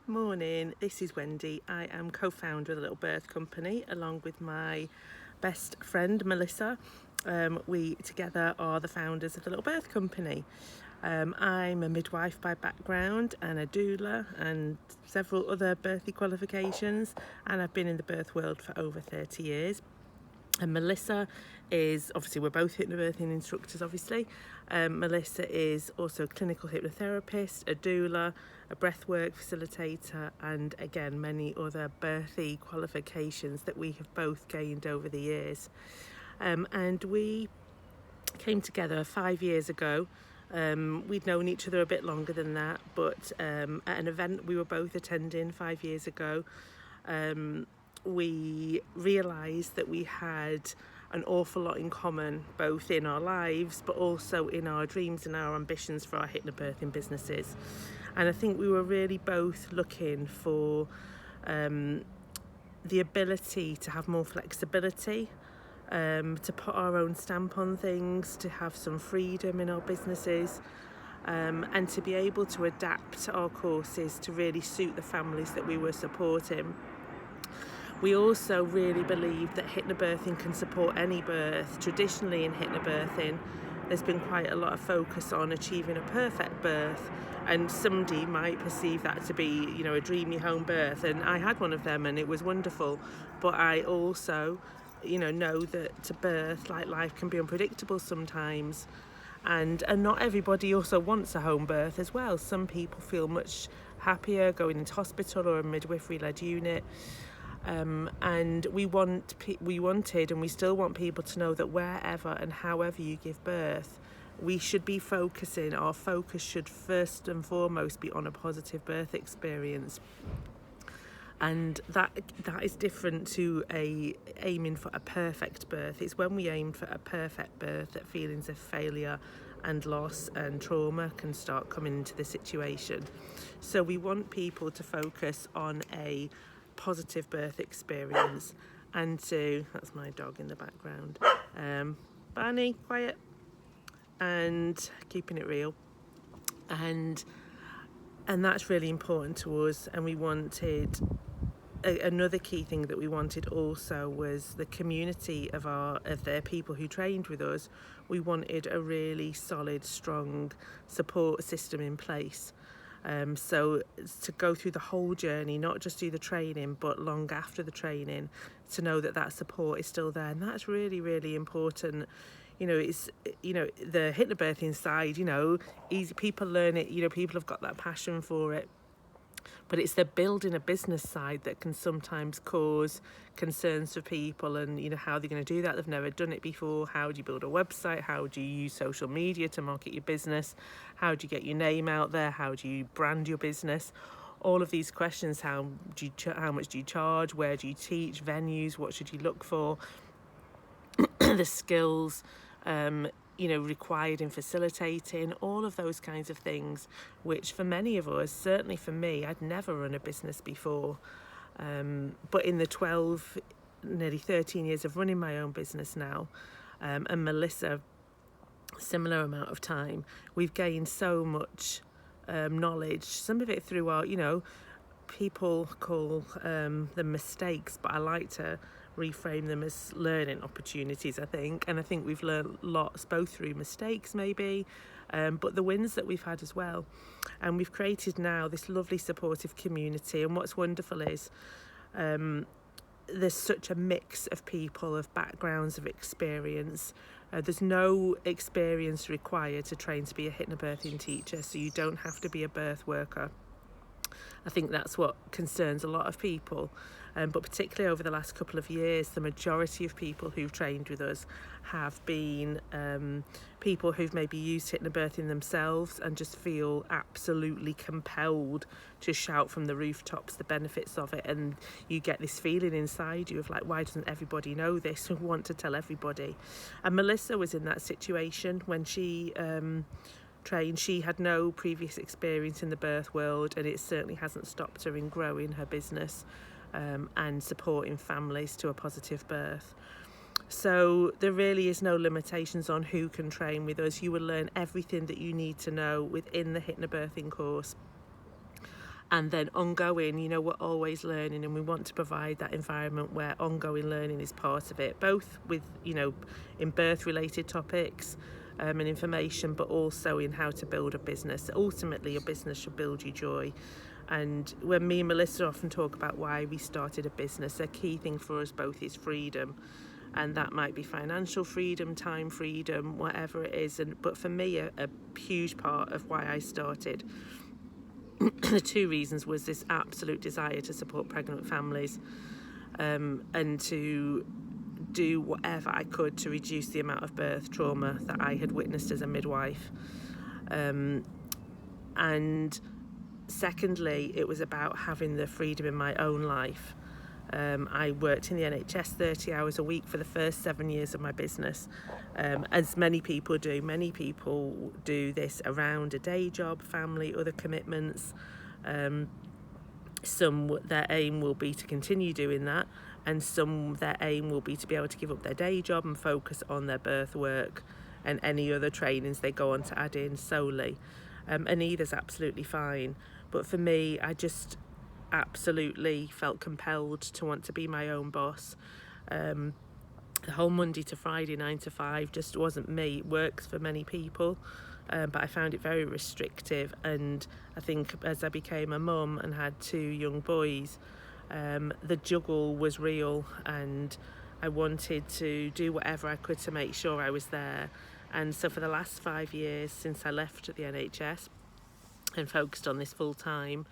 Morning, this is Wendy. I am co-founder of the Little Birth Company along with my best friend Melissa. We together are the founders of the Little Birth Company. I'm a midwife by background and a doula and several other birthing qualifications, and I've been in the birth world for over 30 years. And Melissa is, obviously we're both hypnobirthing instructors obviously. Melissa is also a clinical hypnotherapist, a doula, a breathwork facilitator, and again many other birthing qualifications that we have both gained over the years. And we came together 5 years ago. We'd known each other a bit longer than that, but at an event we were both attending 5 years ago, we realised that we had an awful lot in common, both in our lives but also in our dreams and our ambitions for our hypnobirthing businesses. And I think we were really both looking for the ability to have more flexibility, to put our own stamp on things, to have some freedom in our businesses, and to be able to adapt our courses to really suit the families that we were supporting. We also really believe that hypnobirthing can support any birth. Traditionally in hypnobirthing, there's been quite a lot of focus on achieving a perfect birth, and somebody might perceive that to be, a dreamy home birth, and I had one of them and it was wonderful. But I also, know that to birth, like life, can be unpredictable sometimes. And not everybody also wants a home birth as well. Some people feel much happier going into hospital or a midwifery-led unit. And we wanted and we still want people to know that wherever and however you give birth, we should be focusing, our focus should first and foremost be on a positive birth experience. And that is different to aiming for a perfect birth. It's when we aim for a perfect birth that feelings of failure and loss and trauma can start coming into the situation. So we want people to focus on a positive birth experience and that's my dog in the background, Barney, quiet, and keeping it real, and that's really important to us. And we wanted another key thing that we wanted also was the community of their people who trained with us. We wanted a really solid, strong support system in place. So to go through the whole journey, not just do the training, but long after the training, to know that support is still there. And that's really, really important. It's, the hypnobirthing side, easy, people learn it, people have got that passion for it. But it's the building a business side that can sometimes cause concerns for people, and how they're going to do that. They've never done it before. How do you build a website? How do you use social media to market your business? How do you get your name out there? How do you brand your business? All of these questions. How much do you charge? Where do you teach? Venues? What should you look for? The skills required in facilitating, all of those kinds of things, which for many of us, certainly for me, I'd never run a business before. But in the nearly 13 years of running my own business now, and Melissa, similar amount of time, we've gained so much knowledge, some of it through our, people call them mistakes, but I like to reframe them as learning opportunities, I think. And I think we've learned lots, both through mistakes maybe, but the wins that we've had as well. And we've created now this lovely supportive community. And what's wonderful is there's such a mix of people, of backgrounds, of experience. There's no experience required to train to be a hypnobirthing teacher, so you don't have to be a birth worker. I think that's what concerns a lot of people, but particularly over the last couple of years, the majority of people who've trained with us have been people who've maybe used hypnobirthing themselves and just feel absolutely compelled to shout from the rooftops the benefits of it. And you get this feeling inside you of like, why doesn't everybody know this? We want to tell everybody. And Melissa was in that situation when she trained. She had no previous experience in the birth world, and it certainly hasn't stopped her in growing her business and supporting families to a positive birth. So there really is no limitations on who can train with us. You will learn everything that you need to know within the hypnobirthing course. And then ongoing, you know, we're always learning, and we want to provide that environment where ongoing learning is part of it, both with, you know, in birth related topics and information, but also in how to build a business. Ultimately, your business should build you joy. And when me and Melissa often talk about why we started a business, a key thing for us both is freedom. And that might be financial freedom, time freedom, whatever it is. But for me, a huge part of why I started, the two reasons, was this absolute desire to support pregnant families, and to do whatever I could to reduce the amount of birth trauma that I had witnessed as a midwife. And secondly, it was about having the freedom in my own life. I worked in the NHS 30 hours a week for the first 7 years of my business, as many people do. Many people do this around a day job, family, other commitments. Some, their aim will be to continue doing that, and some, their aim will be to be able to give up their day job and focus on their birth work and any other trainings they go on to add in solely. And either's absolutely fine. But for me, I just absolutely felt compelled to want to be my own boss. The whole Monday to Friday 9 to 5 just wasn't me. It works for many people, but I found it very restrictive. And I think as I became a mum and had 2 young boys, the juggle was real, and I wanted to do whatever I could to make sure I was there. And so for the last 5 years since I left the NHS and focused on this full time,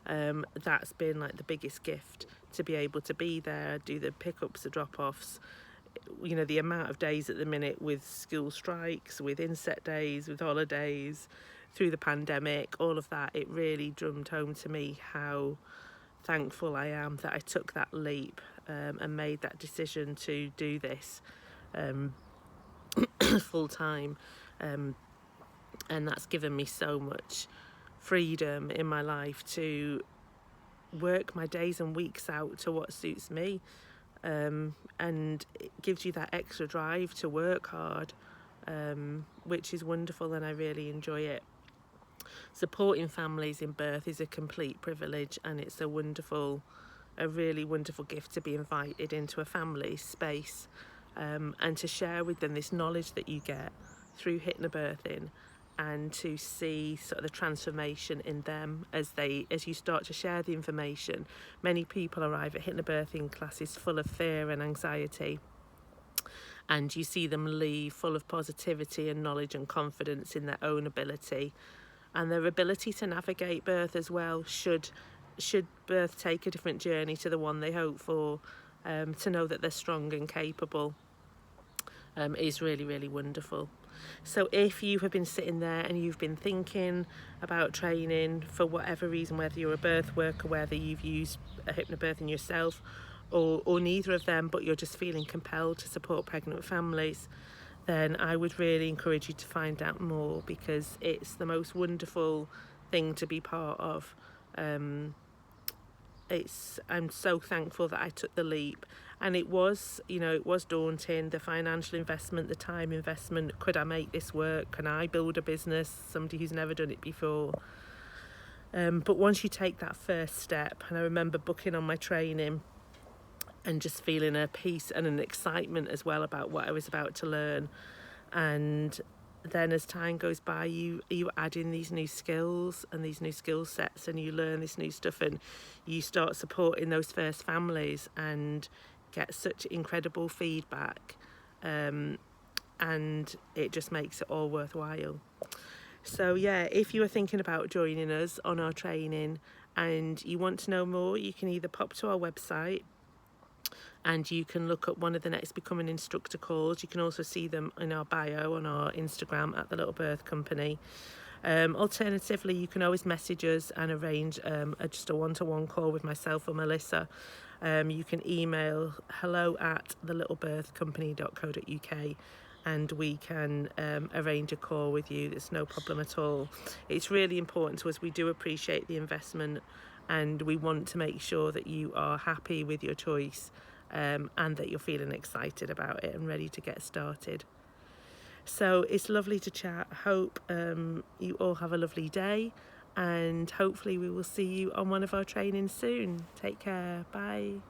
that's been like the biggest gift, to be able to be there, do the pickups, the drop-offs. You know, the amount of days at the minute with school strikes, with inset days, with holidays, through the pandemic, all of that, it really drummed home to me how thankful I am that I took that leap, and made that decision to do this full time, and that's given me so much freedom in my life to work my days and weeks out to what suits me, and it gives you that extra drive to work hard, which is wonderful, and I really enjoy it. Supporting families in birth is a complete privilege, and it's a really wonderful gift to be invited into a family space, and to share with them this knowledge that you get through hypnobirthing, and to see sort of the transformation in them as you start to share the information. Many people arrive at hypnobirthing classes full of fear and anxiety, and you see them leave full of positivity and knowledge and confidence in their own ability and their ability to navigate birth as well, should birth take a different journey to the one they hope for. To know that they're strong and capable is really, really wonderful. So if you have been sitting there and you've been thinking about training for whatever reason, whether you're a birth worker, whether you've used a hypnobirthing yourself, or neither of them, but you're just feeling compelled to support pregnant families, then I would really encourage you to find out more, because it's the most wonderful thing to be part of. I'm so thankful that I took the leap, and it was daunting, the financial investment, the time investment. Could I make this work? Can I build a business? Somebody who's never done it before. But once you take that first step, and I remember booking on my training and just feeling a peace and an excitement as well about what I was about to learn. And then as time goes by, you add in these new skills and these new skill sets, and you learn this new stuff, and you start supporting those first families and get such incredible feedback, and it just makes it all worthwhile. So yeah, if you are thinking about joining us on our training and you want to know more, you can either pop to our website and you can look at one of the next Become an Instructor calls. You can also see them in our bio on our Instagram at The Little Birth Company. Alternatively, you can always message us and arrange just a one-to-one call with myself or Melissa. You can email hello@thelittlebirthcompany.co.uk and we can arrange a call with you. There's no problem at all. It's really important to us. We do appreciate the investment, and we want to make sure that you are happy with your choice, and that you're feeling excited about it and ready to get started. So it's lovely to chat. I hope you all have a lovely day, and hopefully we will see you on one of our trainings soon. Take care. Bye.